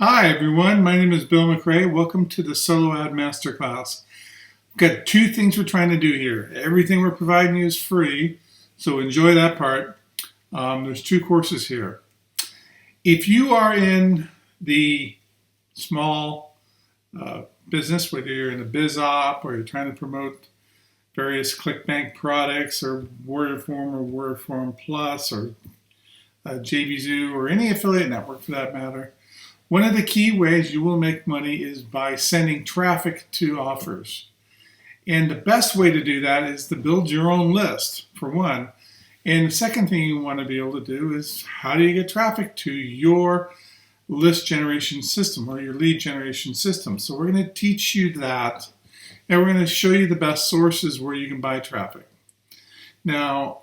Hi everyone, my name is Bill McRae. Welcome to the SoloAdMaster class. We've got two things we're trying to do here. Everything we're providing you is free, so enjoy that part. There's two courses here. If you are in the small business, whether you're in a biz op or you're trying to promote various ClickBank products or WordForm or WordForm Plus or JVZoo or any affiliate network for that matter, one of the key ways you will make money is by sending traffic to offers. And the best way to do that is to build your own list, for one. And the second thing you want to be able to do is how do you get traffic to your list generation system or your lead generation system. So we're going to teach you that, and we're going to show you the best sources where you can buy traffic. Now,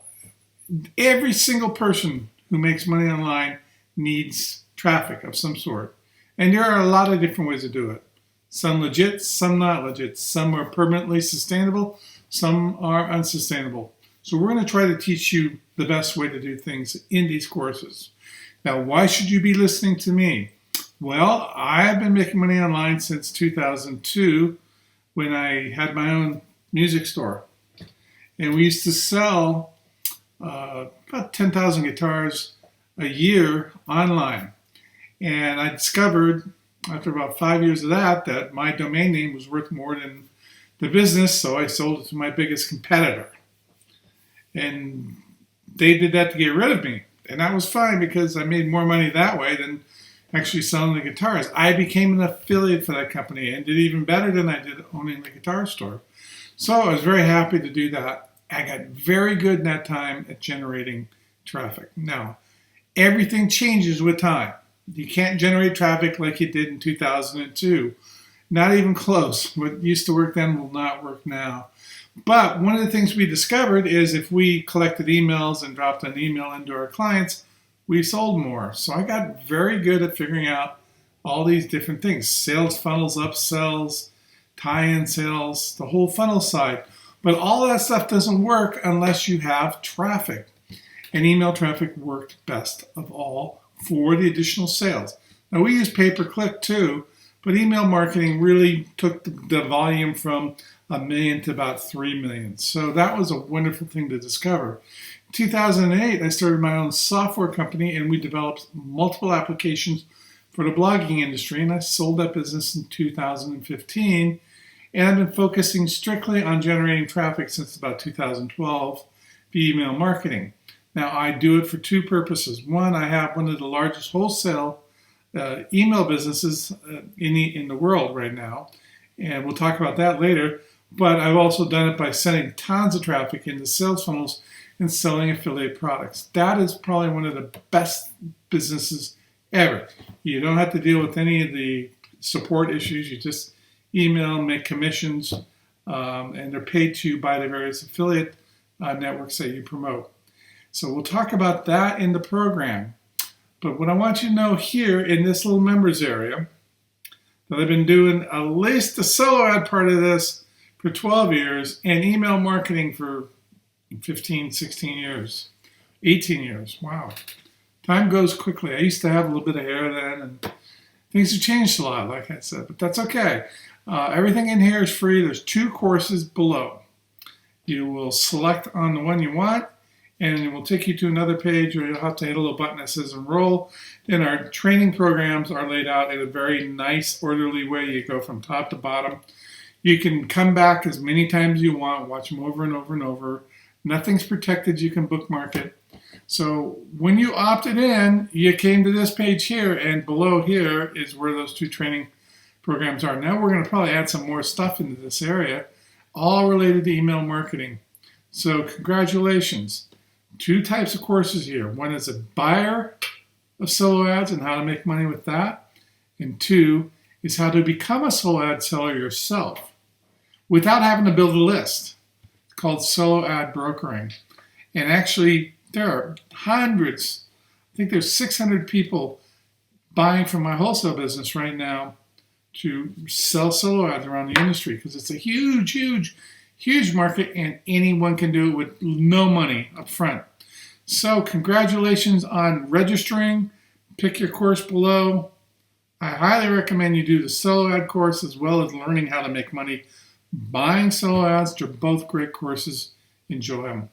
every single person who makes money online needs traffic of some sort. And there are a lot of different ways to do it. Some legit, some not legit. Some are permanently sustainable, some are unsustainable. So we're going to try to teach you the best way to do things in these courses. Now, why should you be listening to me? Well, I've been making money online since 2002 when I had my own music store. And we used to sell about 10,000 guitars a year online. And I discovered after about 5 years of that my domain name was worth more than the business, so I sold it to my biggest competitor. And they did that to get rid of me. And that was fine because I made more money that way than actually selling the guitars. I became an affiliate for that company and did even better than I did owning the guitar store. So I was very happy to do that. I got very good in that time at generating traffic. Now, everything changes with time. You can't generate traffic like you did in 2002. Not even close. What used to work then will not work now. But one of the things we discovered is if we collected emails and dropped an email into our clients, we sold more. So I got very good at figuring out all these different things. Sales funnels, upsells, tie-in sales, the whole funnel side. But all of that stuff doesn't work unless you have traffic. And email traffic worked best of all for the additional sales. Now we use pay-per-click too, but email marketing really took the volume from 1 million to about 3 million. So that was a wonderful thing to discover. In 2008, I started my own software company and we developed multiple applications for the blogging industry, and I sold that business in 2015. And I've been focusing strictly on generating traffic since about 2012 via email marketing. Now, I do it for two purposes. One, I have one of the largest wholesale email businesses in the world right now, and we'll talk about that later. But I've also done it by sending tons of traffic into sales funnels and selling affiliate products. That is probably one of the best businesses ever. You don't have to deal with any of the support issues. You just email, make commissions, and they're paid to you by the various affiliate networks that you promote. So we'll talk about that in the program. But what I want you to know here in this little members area, that I've been doing at least the solo ad part of this for 12 years and email marketing for 15, 16 years, 18 years. Wow. Time goes quickly. I used to have a little bit of hair then, and things have changed a lot, like I said, but that's okay. Everything in here is free. There's two courses below. You will select on the one you want, and it will take you to another page where you'll have to hit a little button that says enroll. Then our training programs are laid out in a very nice, orderly way. You go from top to bottom. You can come back as many times as you want, watch them over and over and over. Nothing's protected. You can bookmark it. So when you opted in, you came to this page here, and below here is where those two training programs are. Now we're going to probably add some more stuff into this area, all related to email marketing. So congratulations. Two types of courses here. One is a buyer of solo ads and how to make money with that. And two is how to become a solo ad seller yourself without having to build a list. It's called solo ad brokering. And actually, there are hundreds, I think there's 600 people buying from my wholesale business right now to sell solo ads around the industry because it's a huge, huge, huge market, and anyone can do it with no money up front. So congratulations on registering. Pick your course below. I highly recommend you do the solo ad course as well as learning how to make money buying solo ads. They're both great courses. Enjoy them.